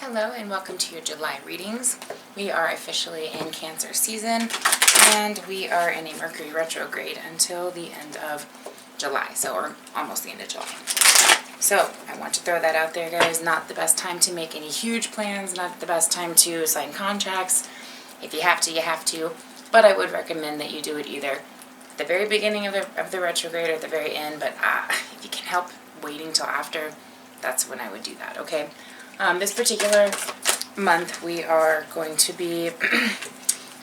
Hello and welcome to your July readings. We are officially in Cancer season and we are in a Mercury retrograde until the end of July, or almost the end of July. So I want to throw that out there, guys. Not the best time to make any huge plans, not the best time to sign contracts. If you have to, you have to, but I would recommend that you do it either at the very beginning of the retrograde or at the very end, but if you can help waiting till after, that's when I would do that, okay? This particular month, we are going to be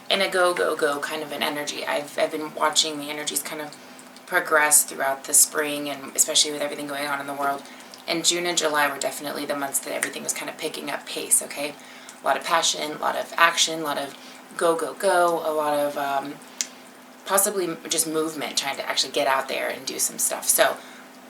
in a go, go, go kind of an energy. I've been watching the energies kind of progress throughout the spring, and especially with everything going on in the world. And June and July were definitely the months that everything was kind of picking up pace, okay? A lot of passion, a lot of action, a lot of go, go, go, a lot of possibly just movement, trying to actually get out there and do some stuff. So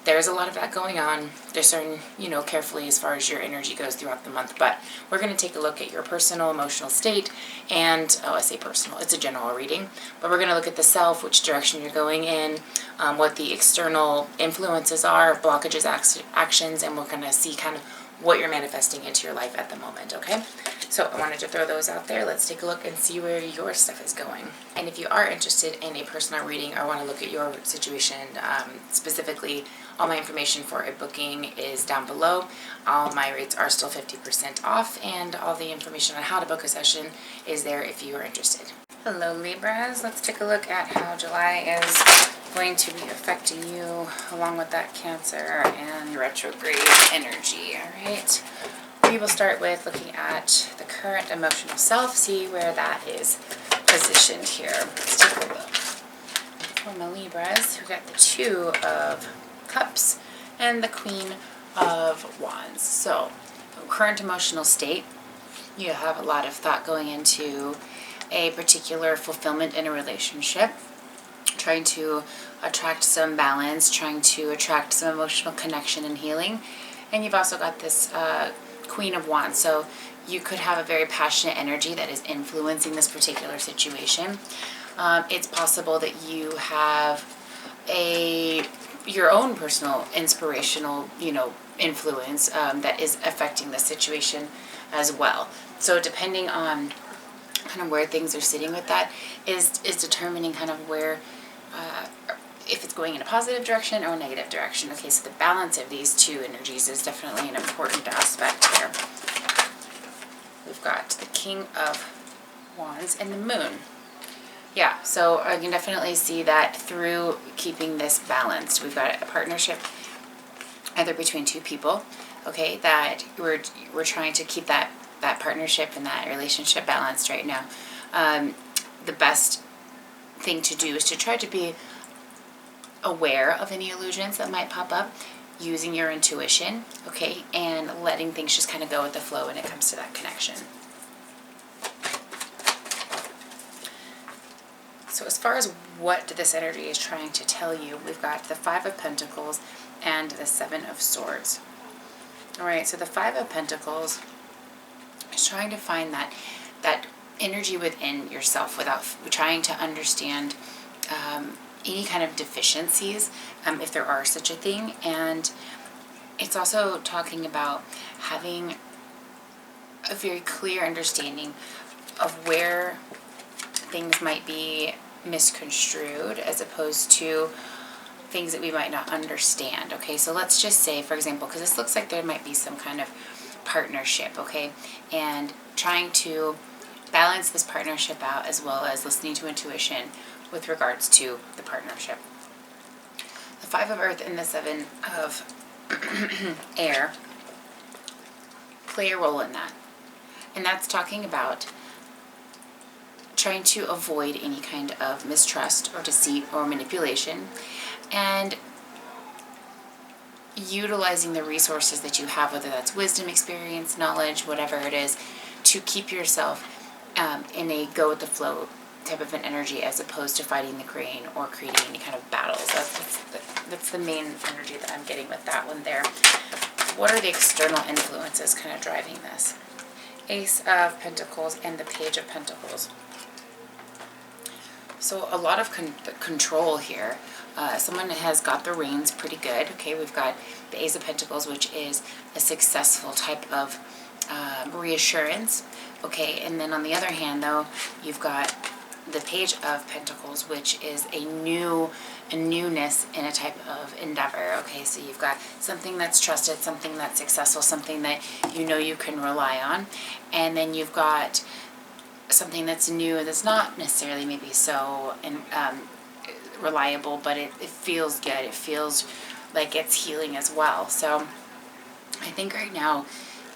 there's a lot of that going on. Discern, carefully as far as your energy goes throughout the month. But we're going to take a look at your personal emotional state and, I say personal, it's a general reading. But we're going to look at the self, which direction you're going in, what the external influences are, blockages, actions, and we're going to see kind of what you're manifesting into your life at the moment, okay? So I wanted to throw those out there. Let's take a look and see where your stuff is going. And if you are interested in a personal reading or want to look at your situation specifically, all my information for a booking is down below. All my rates are still 50% off, and all the information on how to book a session is there if you are interested. Hello Libras, let's take a look at how July is going to be affecting you along with that Cancer and retrograde energy, alright? We will start with looking at the current emotional self, see where that is positioned here. Let's take a look. For my Libras, we've got the Two of Cups and the Queen of Wands. So, current emotional state, you have a lot of thought going into a particular fulfillment in a relationship, trying to attract some balance, trying to attract some emotional connection and healing. And you've also got this Queen of Wands, so you could have a very passionate energy that is influencing this particular situation. It's possible that you have your own personal inspirational, influence that is affecting the situation as well. So depending on kind of where things are sitting with that is determining kind of where, if it's going in a positive direction or a negative direction. Okay, so the balance of these two energies is definitely an important aspect here. We've got the King of Wands and the Moon. Yeah, so I can definitely see that through keeping this balanced. We've got a partnership either between two people, okay, that we're trying to keep that partnership and that relationship balanced right now. The best thing to do is to try to be aware of any illusions that might pop up, using your intuition, okay, and letting things just kind of go with the flow when it comes to that connection. So as far as what this energy is trying to tell you, we've got the Five of Pentacles and the Seven of Swords. All right, so the Five of Pentacles is trying to find that energy within yourself without trying to understand any kind of deficiencies, if there are such a thing. And it's also talking about having a very clear understanding of where things might be misconstrued as opposed to things that we might not understand. Okay, so let's just say, for example, because this looks like there might be some kind of partnership, okay, and trying to balance this partnership out as well as listening to intuition with regards to the partnership. The Five of Earth and the Seven of Air play a role in that, and that's talking about trying to avoid any kind of mistrust or deceit or manipulation, and utilizing the resources that you have, whether that's wisdom, experience, knowledge, whatever it is, to keep yourself in a go with the flow type of an energy as opposed to fighting the grain or creating any kind of battles. That's the main energy that I'm getting with that one there. What are the external influences kind of driving this? Ace of Pentacles and the Page of Pentacles. So a lot of control here. Someone has got the reins pretty good. Okay, we've got the Ace of Pentacles, which is a successful type of reassurance. Okay, and then on the other hand, though, you've got the Page of Pentacles, which is a newness in a type of endeavor. Okay, so you've got something that's trusted, something that's successful, something that you know you can rely on, and then you've got something that's new that's not necessarily maybe so reliable, but it feels good. It feels like it's healing as well. So I think right now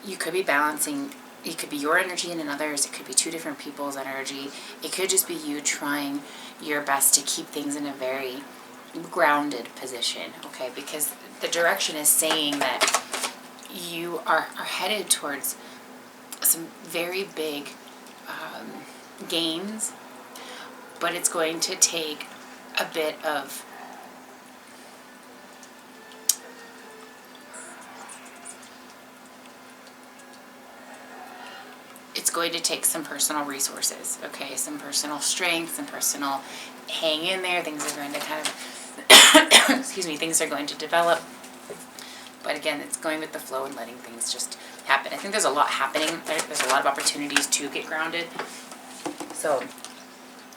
you could be balancing. It could be your energy and another's. It could be two different people's energy. It could just be you trying your best to keep things in a very grounded position, okay? Because the direction is saying that you are headed towards some very big gains, but it's going to take a bit of some personal resources, okay? Some personal strength, some personal hang in there. Things are going to kind of, excuse me, things are going to develop. But again, it's going with the flow and letting things just happen. I think there's a lot happening. There's a lot of opportunities to get grounded. So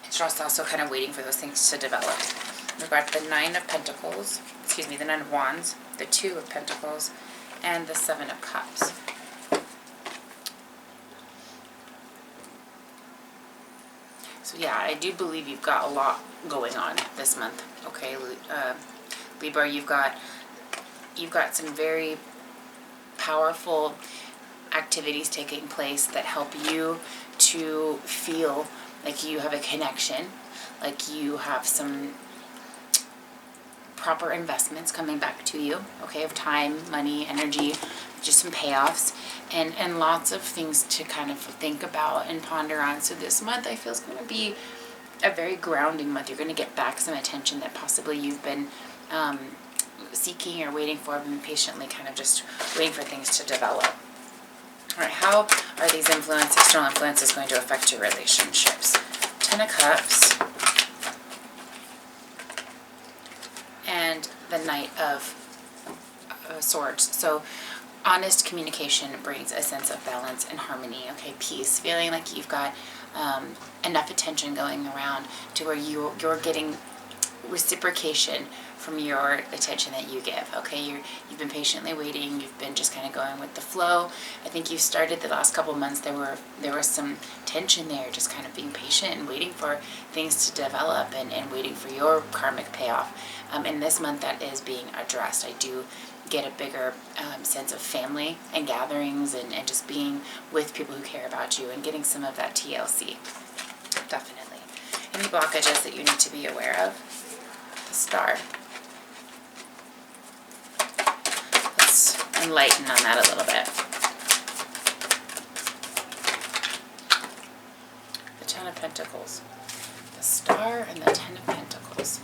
it's just also kind of waiting for those things to develop. We've got the Nine of Pentacles, excuse me, the Nine of Wands, the Two of Pentacles, and the Seven of Cups. So yeah, I do believe you've got a lot going on this month. Okay, Libra, you've got some very powerful activities taking place that help you to feel like you have a connection, like you have some proper investments coming back to you, okay, of time, money, energy, just some payoffs, and lots of things to kind of think about and ponder on. So this month I feel is going to be a very grounding month. You're going to get back some attention that possibly you've been seeking or waiting for, been patiently kind of just waiting for things to develop. All right, how are these external influences going to affect your relationships? Ten of Cups and the Knight of Swords. So honest communication brings a sense of balance and harmony, okay, peace, feeling like you've got enough attention going around to where you're getting reciprocation from your attention that you give, okay? You've been patiently waiting, you've been just kind of going with the flow. I think you started the last couple of months, there was some tension there, just kind of being patient and waiting for things to develop and waiting for your karmic payoff. And this month that is being addressed. I do get a bigger sense of family and gatherings and just being with people who care about you and getting some of that TLC. Definitely. Any blockages that you need to be aware of? The Star. Let's enlighten on that a little bit. The Ten of Pentacles. The Star and the Ten of Pentacles.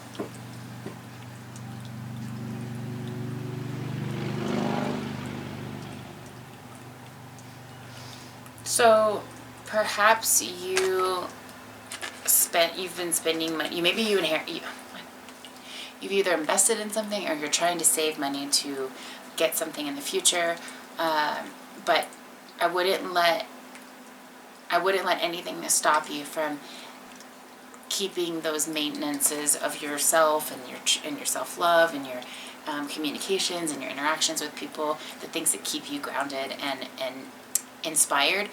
So perhaps you've been spending money. You've either invested in something or you're trying to save money to get something in the future. But I wouldn't let anything to stop you from keeping those maintenances of yourself and your self-love and your communications and your interactions with people, the things that keep you grounded and inspired.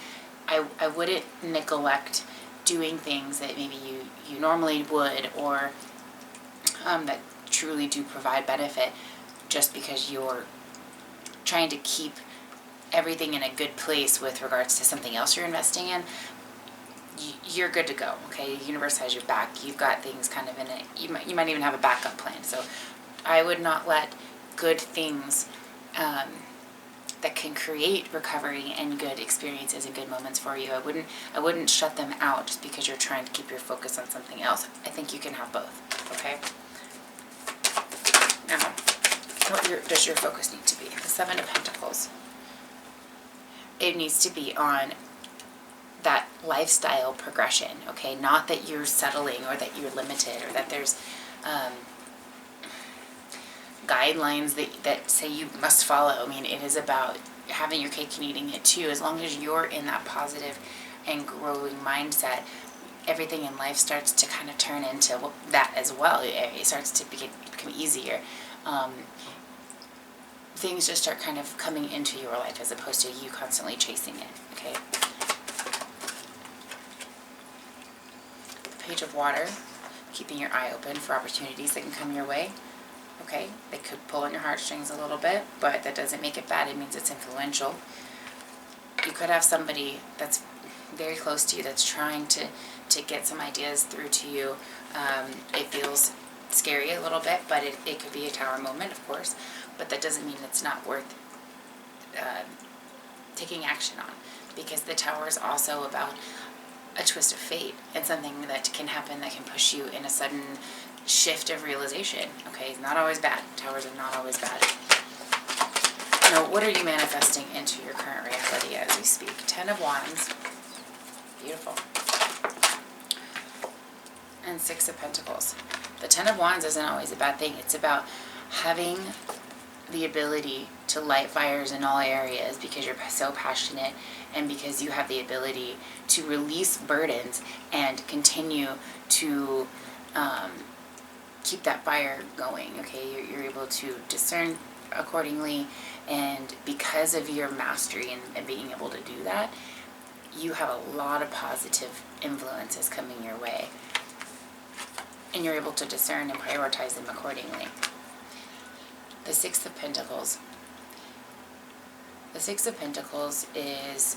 I wouldn't neglect doing things that maybe you normally would, or that truly do provide benefit, just because you're trying to keep everything in a good place with regards to something else you're investing in. You're good to go, okay? The universe has your back. You've got things kind of in it. You might even have a backup plan. So I would not let good things that can create recovery and good experiences and good moments for you, I wouldn't shut them out just because you're trying to keep your focus on something else. I think you can have both, okay? Now, what does your focus need to be? The Seven of Pentacles. It needs to be on that lifestyle progression, okay? Not that you're settling or that you're limited or that there's guidelines that say you must follow. I mean, it is about having your cake and eating it too. As long as you're in that positive and growing mindset, everything in life starts to kind of turn into that as well. It starts to become easier. Things just start kind of coming into your life as opposed to you constantly chasing it, okay? The Page of Water, keeping your eye open for opportunities that can come your way, okay? They could pull on your heartstrings a little bit, but that doesn't make it bad. It means it's influential. You could have somebody that's very close to you that's trying to get some ideas through to you. It feels scary a little bit, but it could be a tower moment, of course, but that doesn't mean it's not worth taking action on, because the tower is also about a twist of fate and something that can happen that can push you in a sudden shift of realization. Okay, it's not always bad. Towers are not always bad. Now, what are you manifesting into your current reality as we speak? 10 of Wands. Beautiful. And 6 of Pentacles. The 10 of Wands isn't always a bad thing. It's about having the ability to light fires in all areas because you're so passionate and because you have the ability to release burdens and continue to keep that fire going, okay? You're able to discern accordingly, and because of your mastery and being able to do that, you have a lot of positive influences coming your way. And you're able to discern and prioritize them accordingly. The 6 of Pentacles. The 6 of Pentacles is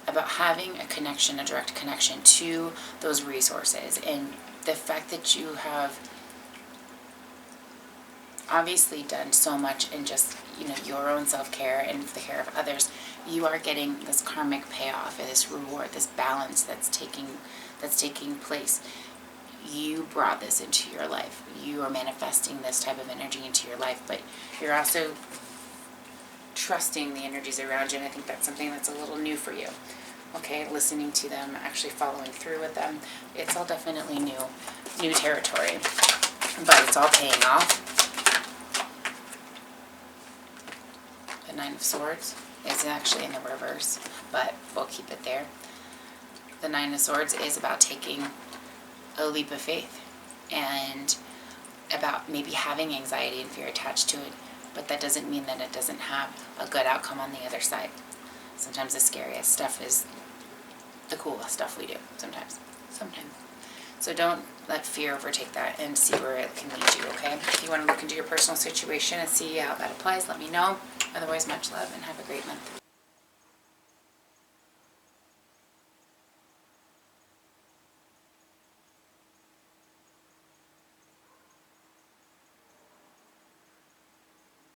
about having a connection, a direct connection to those resources. And the fact that you have obviously done so much in just, your own self-care and the care of others, you are getting this karmic payoff, this reward, this balance that's taking place. You brought this into your life. You are manifesting this type of energy into your life, but you're also trusting the energies around you, and I think that's something that's a little new for you. Okay, listening to them, actually following through with them. It's all definitely new territory, but it's all paying off. The 9 of Swords is actually in the reverse, but we'll keep it there. The 9 of Swords is about taking a leap of faith and about maybe having anxiety and fear attached to it, but that doesn't mean that it doesn't have a good outcome on the other side. Sometimes the scariest stuff is the coolest stuff we do, sometimes. So don't let fear overtake that, and see where it can lead you, okay? If you want to look into your personal situation and see how that applies, let me know. Otherwise, much love and have a great month.